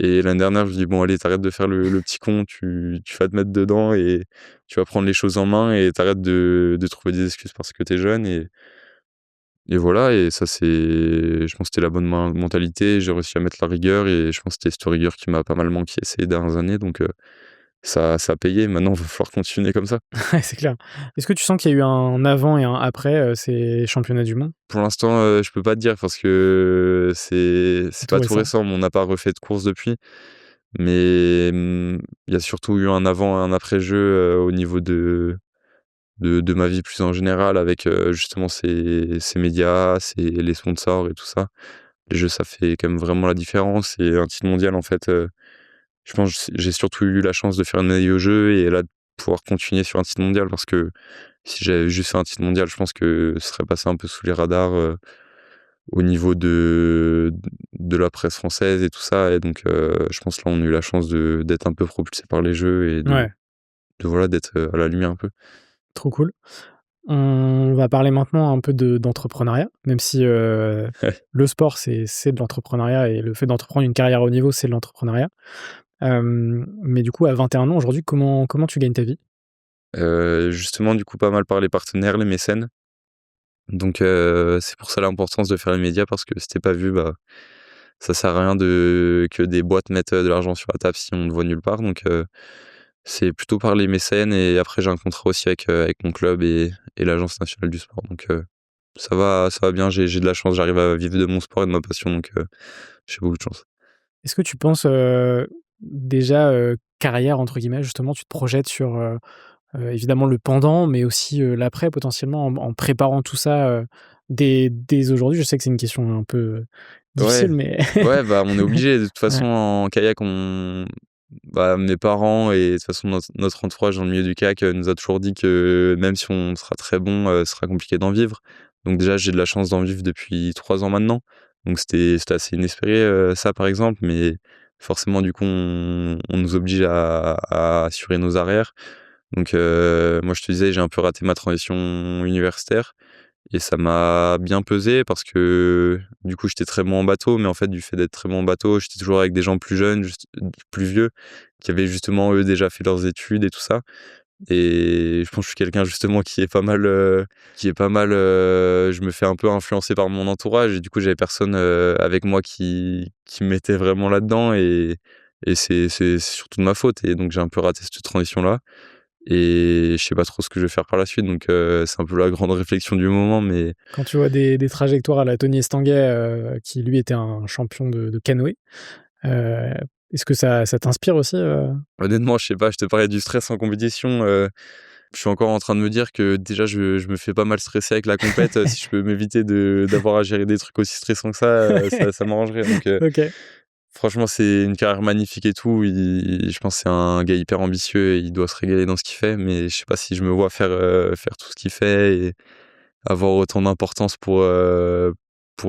Et l'année dernière, je me dis: «Bon allez, t'arrêtes de faire le petit con, tu vas te mettre dedans et tu vas prendre les choses en main et t'arrêtes de trouver des excuses parce que t'es jeune». Et voilà, et ça c'est, je pense que c'était la bonne mentalité. J'ai réussi à mettre la rigueur et je pense que c'était cette rigueur qui m'a pas mal manqué ces dernières années, donc ça a payé. Maintenant, il va falloir continuer comme ça. ouais, c'est clair. Est-ce que tu sens qu'il y a eu un avant et un après, ces championnats du monde? Pour l'instant, je peux pas te dire parce que C'est c'est tout pas tout récent? récent, mais on n'a pas refait de course depuis. Mais il y a surtout eu un avant et un après jeu, au niveau de ma vie plus en général, avec justement ces médias, les sponsors et tout ça. Les jeux, ça fait quand même vraiment la différence, et un titre mondial, en fait, je pense que j'ai surtout eu la chance de faire une médaille aux Jeux et là, de pouvoir continuer sur un titre mondial, parce que si j'avais juste fait un titre mondial, je pense que ce serait passé un peu sous les radars, au niveau de la presse française et tout ça. Et donc je pense là, on a eu la chance d'être un peu propulsé par les Jeux et Ouais, voilà, d'être, à la lumière un peu. trop cool. On va parler maintenant un peu d'entrepreneuriat, même si, le sport, c'est de l'entrepreneuriat et le fait d'entreprendre une carrière à haut niveau, c'est de l'entrepreneuriat. Mais du coup, à 21 ans aujourd'hui, comment tu gagnes ta vie? Justement, du coup, pas mal par les partenaires, les mécènes. Donc c'est pour ça l'importance de faire les médias, parce que si tu pas vu, bah, ça sert à rien que des boîtes mettent, de l'argent sur la table si on ne voit nulle part. Donc c'est plutôt par les mécènes, et après j'ai un contrat aussi avec mon club et l'Agence nationale du sport. Donc ça va bien, j'ai de la chance, j'arrive à vivre de mon sport et de ma passion, donc j'ai beaucoup de chance. Est-ce que tu penses, déjà, «carrière» entre guillemets, justement, tu te projettes sur, évidemment le pendant, mais aussi, l'après potentiellement en préparant tout ça, dès aujourd'hui? Je sais que c'est une question un peu, Ouais, difficile, mais ouais, bah, on est obligé. De toute ouais, façon, en kayak, bah, mes parents et de toute façon notre entourage dans le milieu du kayak, nous a toujours dit que même si on sera très bon, ce sera compliqué d'en vivre. Donc déjà, j'ai de la chance d'en vivre depuis 3 ans maintenant. Donc c'était assez inespéré, ça, par exemple, mais forcément, du coup, on nous oblige à assurer nos arrières. Donc moi, je te disais, j'ai un peu raté ma transition universitaire. Et ça m'a bien pesé parce que, du coup, j'étais très bon en bateau, mais en fait, du fait d'être très bon en bateau, j'étais toujours avec des gens plus jeunes, juste plus vieux, qui avaient justement, eux, déjà fait leurs études et tout ça. Et je pense que je suis quelqu'un justement je me fais un peu influencer par mon entourage, et du coup, j'avais personne, avec moi qui me mettait vraiment là-dedans, et c'est surtout de ma faute, et donc j'ai un peu raté cette transition-là. Et je sais pas trop ce que je vais faire par la suite, donc c'est un peu la grande réflexion du moment, mais quand tu vois des trajectoires à la Tony Estanguet, qui lui était un champion de canoë, heu, est-ce que ça t'inspire aussi, honnêtement, je sais pas, je te parlais du stress en compétition, je suis encore en train de me dire que déjà je me fais pas mal stresser avec la compète, si je peux m'éviter d'avoir à gérer des trucs aussi stressants que ça m'arrangerait. Donc OK, franchement, c'est une carrière magnifique et tout. Je pense que c'est un gars hyper ambitieux et il doit se régaler dans ce qu'il fait, mais je sais pas si je me vois faire tout ce qu'il fait et avoir autant d'importance pour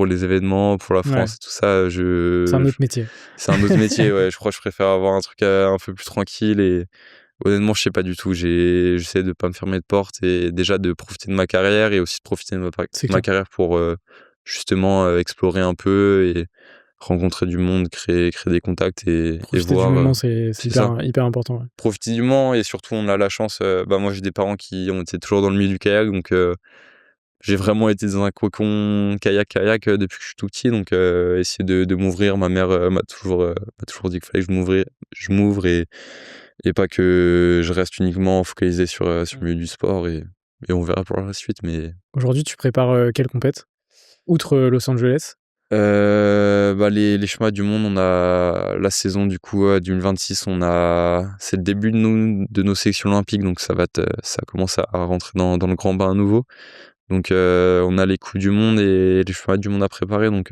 les événements, pour la ouais, France et tout ça. c'est un autre métier. C'est un autre métier, ouais. Je crois que je préfère avoir un truc, un peu plus tranquille. Et honnêtement, je sais pas du tout. J'essaie de pas me fermer de porte et déjà de profiter de ma carrière et aussi de profiter de C'est ma clair. carrière pour, justement, explorer un peu et rencontrer du monde, créer des contacts et Profiter du voir, moment, c'est c'est ça. hyper important, ouais. Profiter du moment, et surtout, on a la chance, bah, moi, j'ai des parents qui ont été toujours dans le milieu du kayak, donc j'ai vraiment été dans un cocon kayak depuis que je suis tout petit, donc essayer de m'ouvrir. Ma mère m'a toujours dit qu'il fallait que je m'ouvre et pas que je reste uniquement focalisé sur le milieu du sport et on verra pour la suite. Mais Aujourd'hui, tu prépares quelle compète? Outre Los Angeles? les championnats du monde, on a la saison du coup 2026, c'est le début de nos sélections olympiques, donc ça commence à rentrer dans le grand bain à nouveau. Donc on a les coupes du monde et les championnats du monde à préparer, donc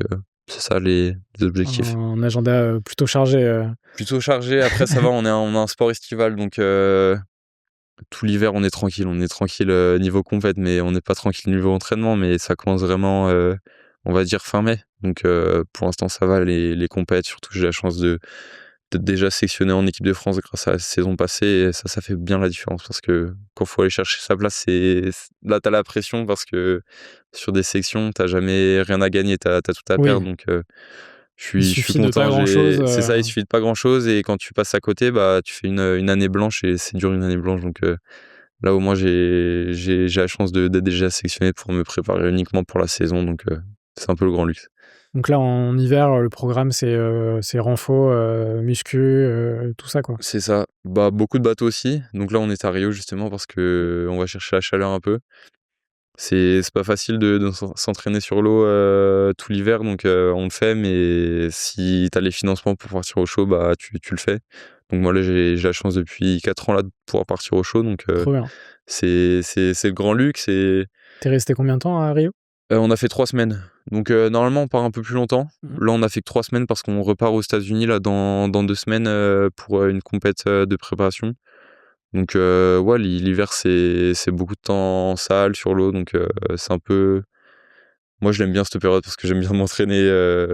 c'est ça les objectifs. Un agenda plutôt chargé. Plutôt chargé. Après ça va, on a un sport estival, donc tout l'hiver on est tranquille. On est tranquille niveau compète, mais on n'est pas tranquille niveau entraînement. Mais ça commence vraiment, on va dire fin mai. Donc pour l'instant ça va les compètes. Surtout j'ai la chance d'être déjà sélectionné en équipe de France grâce à la saison passée. Et ça fait bien la différence parce que quand faut aller chercher sa place, là t'as la pression parce que sur des sélections t'as jamais rien à gagner, t'as tout à Oui. perdre. Donc Il je suis suffit de pas content. grand-chose. C'est ça, il suffit de pas grand chose et quand tu passes à côté, bah tu fais une année blanche et c'est dur une année blanche. Donc là au moins j'ai la chance d'être déjà sélectionné pour me préparer uniquement pour la saison. Donc c'est un peu le grand luxe. Donc là, en hiver, le programme, c'est renfo, muscu, tout ça, quoi. C'est ça. Bah, beaucoup de bateaux aussi. Donc là, on est à Rio justement parce que on va chercher la chaleur un peu. C'est pas facile de s'entraîner sur l'eau tout l'hiver, donc on le fait, mais si t'as les financements pour partir au chaud, bah tu le fais. Donc moi là, j'ai la chance depuis 4 ans là de pouvoir partir au chaud, donc Trop bien. c'est le grand luxe. T'es resté combien de temps à Rio? On a fait 3 semaines. Donc normalement, on part un peu plus longtemps. Mmh. Là, on a fait que 3 semaines parce qu'on repart aux États-Unis là dans 2 semaines pour une compète de préparation. Donc ouais, l'hiver, c'est beaucoup de temps en salle, sur l'eau, donc c'est un peu. Moi, je l'aime bien cette période parce que j'aime bien m'entraîner,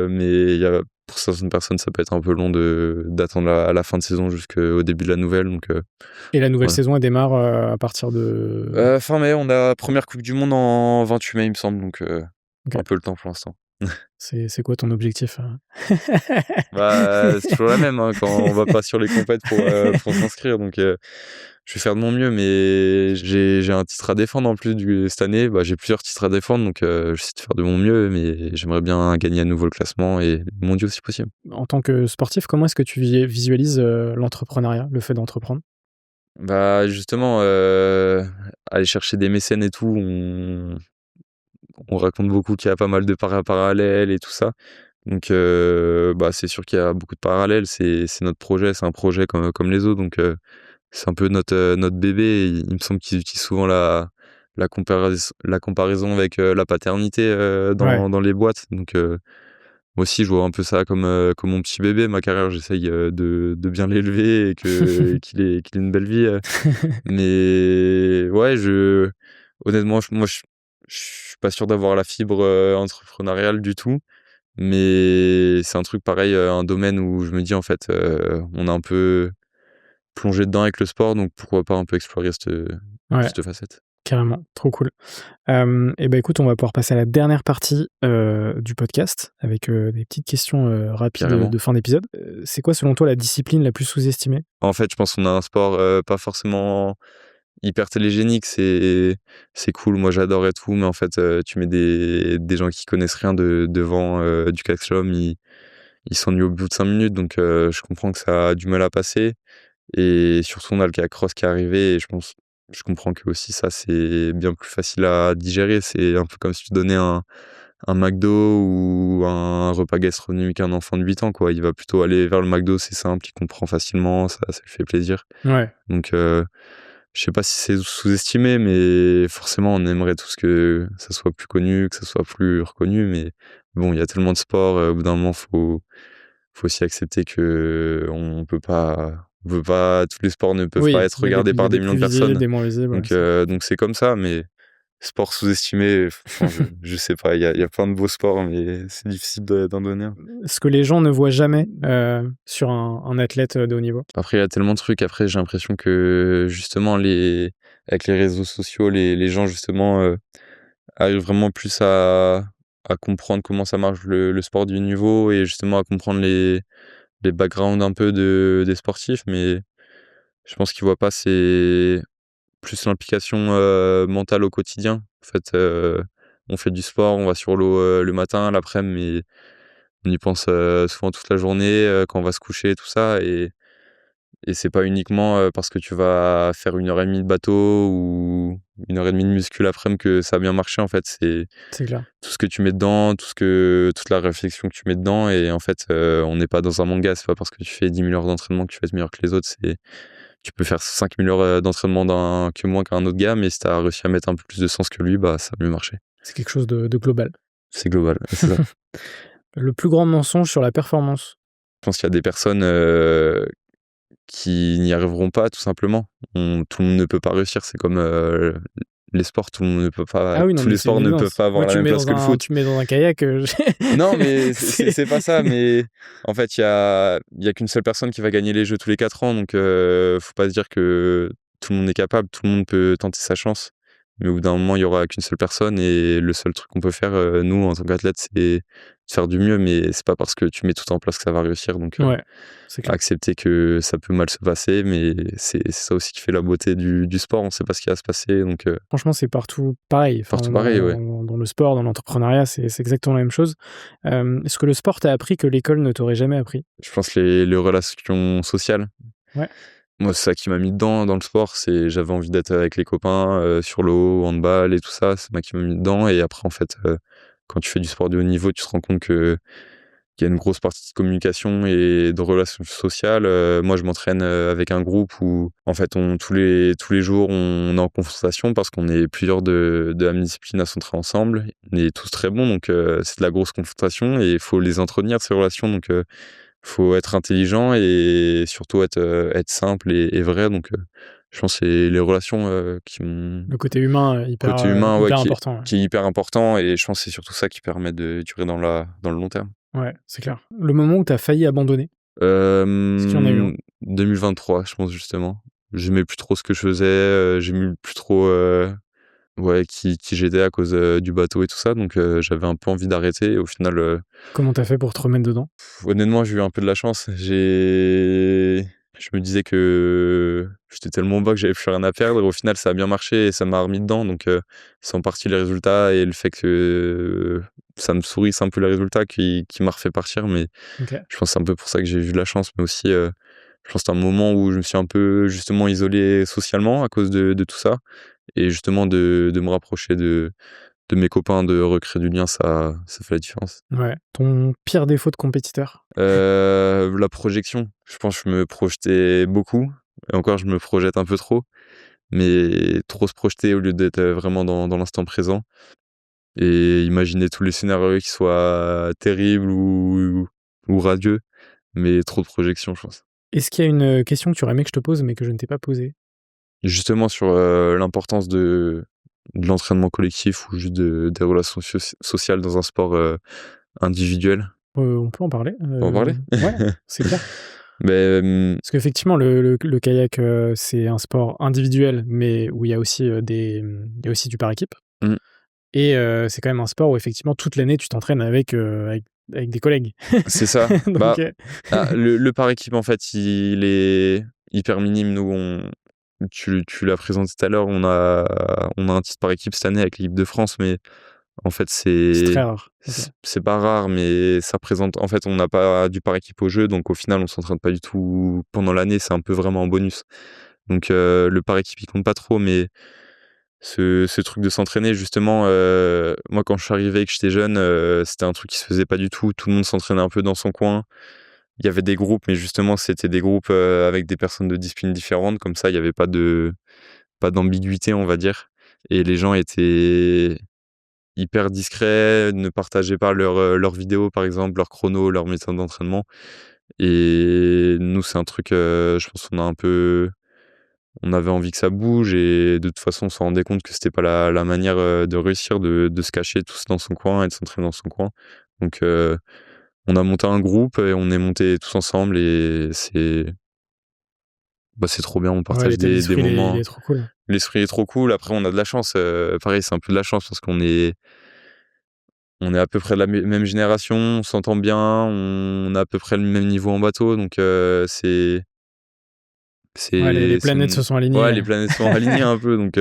mais pour certaines personnes, ça peut être un peu long d'attendre à la fin de saison jusqu'au début de la nouvelle, donc Et la nouvelle voilà. saison, elle démarre à partir de... Fin mai, on a première coupe du monde en 28 mai, il me semble, donc OK. un peu le temps pour l'instant. C'est quoi ton objectif? Bah, c'est toujours la même, hein, quand on va pas sur les compètes pour s'inscrire, donc je vais faire de mon mieux, mais j'ai un titre à défendre en plus cette année. Bah, j'ai plusieurs titres à défendre, donc j'essaie de faire de mon mieux, mais j'aimerais bien gagner à nouveau le classement et le mondiaux si possible. En tant que sportif, comment est-ce que tu visualises l'entrepreneuriat, le fait d'entreprendre? Bah, justement, aller chercher des mécènes et tout, on raconte beaucoup qu'il y a pas mal de parallèles et tout ça. Donc bah, c'est sûr qu'il y a beaucoup de parallèles. C'est notre projet, c'est un projet comme les autres, donc c'est un peu notre bébé. Et il me semble qu'ils utilisent souvent la comparaison avec la paternité Ouais. dans les boîtes. Donc moi aussi, je vois un peu ça comme mon petit bébé. Ma carrière, j'essaye de bien l'élever et qu'il ait une belle vie. Mais ouais, honnêtement, je suis pas sûr d'avoir la fibre entrepreneuriale du tout. Mais c'est un truc pareil, un domaine où je me dis en fait, on est un peu plongé dedans avec le sport, donc pourquoi pas un peu explorer Ouais, cette facette. carrément, trop cool. Et ben écoute, on va pouvoir passer à la dernière partie du podcast avec des petites questions rapides Carrément. de fin d'épisode. C'est quoi selon toi la discipline la plus sous-estimée? En fait, je pense qu'on a un sport pas forcément hyper télégénique, c'est cool, moi j'adore et tout, mais en fait, tu mets des gens qui connaissent rien devant du catch-slalom, ils s'ennuient au bout de 5 minutes, donc je comprends que ça a du mal à passer. Et surtout, on a le K-Cross qui est arrivé et je comprends que aussi ça, c'est bien plus facile à digérer. C'est un peu comme si tu donnais un McDo ou un repas gastronomique à un enfant de 8 ans, quoi. Il va plutôt aller vers le McDo, c'est simple, il comprend facilement, ça lui fait plaisir. Ouais. Donc, je sais pas si c'est sous-estimé, mais forcément, on aimerait tous que ça soit plus connu, que ça soit plus reconnu. Mais bon, il y a tellement de sports, au bout d'un moment, faut aussi accepter que tous les sports ne peuvent pas Oui, être regardés il y a par des des millions plus de visibles, personnes. des moins visibles, ouais, Donc c'est comme ça, mais sport sous-estimé, franchement, je sais pas, il y a plein de beaux sports, mais c'est difficile d'en donner un. ce que les gens ne voient jamais sur un athlète de haut niveau. Après, il y a tellement de trucs. Après, j'ai l'impression que justement, avec les réseaux sociaux, les gens justement arrivent vraiment plus à comprendre comment ça marche le sport du niveau et justement à comprendre les backgrounds un peu des sportifs, mais je pense qu'ils voient pas, c'est plus l'implication mentale au quotidien. En fait, on fait du sport, on va sur l'eau, le matin, l'après-midi, mais on y pense, souvent toute la journée, quand on va se coucher, tout ça et c'est pas uniquement, parce que tu vas faire 1 heure et demie de bateau ou 1 heure et demie de muscu l'après-midi que ça a bien marché, en fait. C'est C'est clair. tout ce que tu mets dedans, toute la réflexion que tu mets dedans et en fait, on n'est pas dans un manga. C'est pas parce que tu fais 10 000 heures d'entraînement que tu vas être meilleur que les autres. Tu peux faire 5 000 heures, d'entraînement que moins qu'un autre gars, mais si tu as réussi à mettre un peu plus de sens que lui, bah, ça a mieux marché. C'est quelque chose de global. C'est global, c'est ça. Le plus grand mensonge sur la performance? Je pense qu'il y a des personnes, qui n'y arriveront pas tout simplement. Tout le monde ne peut pas réussir, c'est comme, les sports, tout le monde ne peut pas Ah oui, non, tous mais les c'est une sports ne peuvent évidence. pas avoir Moi, la même place que le foot. tu me mets dans un kayak, Non, mais c'est c'est pas ça, mais en fait, il y a qu'une seule personne qui va gagner les jeux tous les 4 ans, donc faut pas se dire que tout le monde est capable, tout le monde peut tenter sa chance. Mais au bout d'un moment, il y aura qu'une seule personne et le seul truc qu'on peut faire, nous, en tant qu'athlètes, c'est de faire du mieux, mais c'est pas parce que tu mets tout en place que ça va réussir, donc Ouais, c'est clair. accepter que ça peut mal se passer, mais c'est ça aussi qui fait la beauté du sport, on sait pas ce qui va se passer, donc Franchement, c'est partout pareil. Enfin, partout pareil, ouais. dans le sport, dans l'entrepreneuriat, c'est exactement la même chose. Est-ce que le sport t'a appris que l'école ne t'aurait jamais appris? Je pense les relations sociales. Ouais. Moi, c'est ça qui m'a mis dedans dans le sport, j'avais envie d'être avec les copains, sur l'eau, au handball et tout ça, c'est moi qui m'a mis dedans et après en fait, quand tu fais du sport de haut niveau, tu te rends compte qu'il y a une grosse partie de communication et de relations sociales. Moi, je m'entraîne, avec un groupe où en fait tous les jours, on est en confrontation parce qu'on est plusieurs de la même discipline à s'entraîner ensemble. On est tous très bons, donc c'est de la grosse confrontation et il faut les entretenir ces relations, donc faut être intelligent et surtout être simple et vrai, donc je pense que c'est les relations, qui m'ont Le côté humain, côté humain, ouais, hyper important. Ouais. qui est hyper important et je pense que c'est surtout ça qui permet de durer dans le long terme. Ouais, c'est clair. Le moment où t'as failli abandonner? Est-ce qu'il y en a eu un? 2023, je pense justement. J'aimais plus trop ce que je faisais, j'aimais plus trop, ouais, qui j'étais à cause, du bateau et tout ça, donc j'avais un peu envie d'arrêter et au final, Comment t'as fait pour te remettre dedans? honnêtement, j'ai eu un peu de la chance. Je me disais que j'étais tellement bas que j'avais plus rien à perdre et au final, ça a bien marché et ça m'a remis dedans, donc c'est en partie les résultats et le fait que ça me sourisse un peu les résultats qui m'a refait partir, mais OK. je pense que c'est un peu pour ça que j'ai eu de la chance, mais aussi, je pense que c'était un moment où je me suis un peu justement isolé socialement à cause de tout ça et justement de me rapprocher de mes copains, de recréer du lien, ça fait la différence. Ouais. Ton pire défaut de compétiteur? La projection. Je pense que je me projetais beaucoup et encore je me projette un peu trop, mais trop se projeter au lieu d'être, vraiment dans l'instant présent et imaginer tous les scénarios qui soient terribles ou radieux, mais trop de projection, je pense. Est-ce qu'il y a une question que tu aurais aimé que je te pose, mais que je ne t'ai pas posée? Justement sur, l'importance de l'entraînement collectif ou juste des relations sociales dans un sport, individuel. On peut en parler. On peut en parler? Ouais, c'est clair. Beh, Parce qu'effectivement, le kayak, c'est un sport individuel, mais où il y a aussi, il y a aussi du par équipe. Mmh. Et c'est quand même un sport où effectivement toute l'année tu t'entraînes avec des collègues. C'est ça. Donc Le par équipe, en fait, il est hyper minime. Nous, tu l'as présenté tout à l'heure, on a un titre par équipe cette année avec l'équipe de France, mais en fait, c'est très rare. OK. c'est pas rare, mais ça présente en fait, on n'a pas du par équipe au jeu, donc au final, on s'entraîne pas du tout pendant l'année, c'est un peu vraiment en bonus. Donc le par équipe, il compte pas trop, mais ce truc de s'entraîner justement, moi quand je suis arrivé et que j'étais jeune, c'était un truc qui se faisait pas du tout. Tout le monde s'entraînait un peu dans son coin. Il y avait des groupes, mais justement c'était des groupes, avec des personnes de disciplines différentes. Comme ça, il y avait pas d'ambiguïté, on va dire et les gens étaient hyper discrets, ne partageaient pas leurs vidéos par exemple, leurs chronos, leurs méthodes d'entraînement et nous c'est un truc, je pense on avait envie que ça bouge et de toute façon, on se rendait compte que c'était pas la manière, de réussir de se cacher tous dans son coin et de s'entraîner dans son coin. Donc on a monté un groupe et on est montés tous ensemble et c'est trop bien, on Ouais, partage l'état des d'esprit, il moments. est trop cool. L'esprit est trop cool, après on a de la chance, pareil, c'est un peu de la chance parce qu'on est à peu près de la même génération, on s'entend bien, on a à peu près le même niveau en bateau donc Ouais, les c'est planètes se une sont ouais, alignées. les planètes sont alignées un peu donc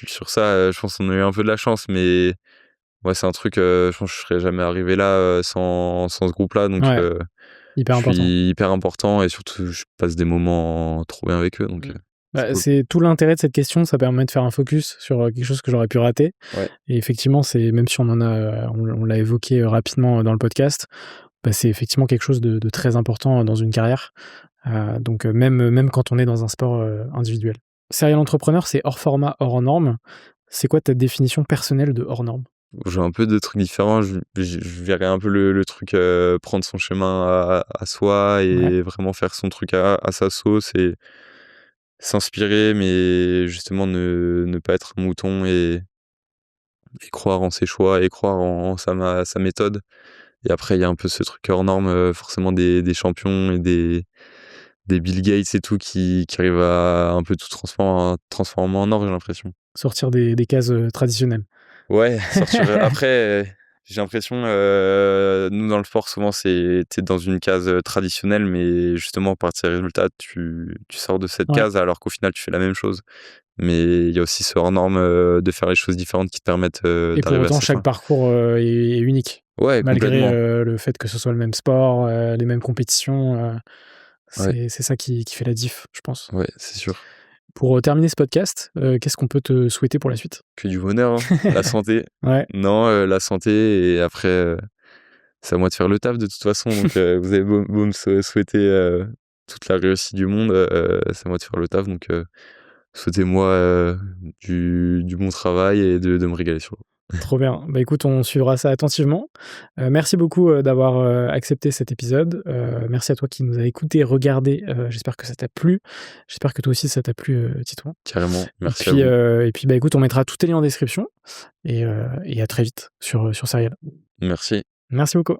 Sur ça, je pense qu'on a eu un peu de la chance, mais ouais, c'est un truc, je pense que je serais jamais arrivé là, sans ce groupe-là, donc Ouais, hyper je important. suis hyper important et surtout je passe des moments trop bien avec eux, donc c'est Bah, cool. c'est tout l'intérêt de cette question, ça permet de faire un focus sur, quelque chose que j'aurais pu rater Ouais. et effectivement, c'est même si on l'a évoqué, rapidement, dans le podcast, bah, c'est effectivement quelque chose de très important, dans une carrière, donc même quand on est dans un sport, individuel. Serial entrepreneur, c'est hors format, hors norme. C'est quoi ta définition personnelle de hors norme? J'ai un peu de trucs différents, je verrais un peu le truc, prendre son chemin à soi Ouais, et vraiment faire son truc à sa sauce et s'inspirer, mais justement ne pas être un mouton et croire en ses choix et croire en sa méthode. Et après, il y a un peu ce truc hors norme, forcément des champions et des Bill Gates et tout qui arrivent à un peu tout transformer en or, j'ai l'impression. sortir des cases, traditionnelles. Ouais, sortir, après, j'ai l'impression, nous dans le sport souvent tu dans une case, traditionnelle, mais justement par tes résultats, tu sors de cette Ouais case alors qu'au final tu fais la même chose. Mais il y a aussi ce hors norme, de faire les choses différentes qui te permettent, et pour d'arriver à autant, sa chaque fin. parcours, est unique. Ouais, Malgré, complètement. le fait que ce soit le même sport, les mêmes compétitions, Ouais, c'est ça qui fait la diff, je pense. ouais, c'est sûr. Pour, terminer ce podcast, qu'est-ce qu'on peut te souhaiter pour la suite? Que du bonheur, hein. La santé. Ouais, Non, la santé et après, c'est à moi de faire le taf de toute façon, donc vous avez beau me souhaiter, toute la réussite du monde, c'est à moi de faire le taf, donc souhaitez-moi, du bon travail et de me régaler sur trop bien. Bah, écoute, on suivra ça attentivement. Merci beaucoup, d'avoir, accepté cet épisode. Merci à toi qui nous a écoutés, regardés. J'espère que ça t'a plu. J'espère que toi aussi ça t'a plu, Titouan. carrément. Et Merci à puis, vous. bah, écoute, on mettra tous tes liens en description et à très vite sur Serial. Merci. Merci beaucoup.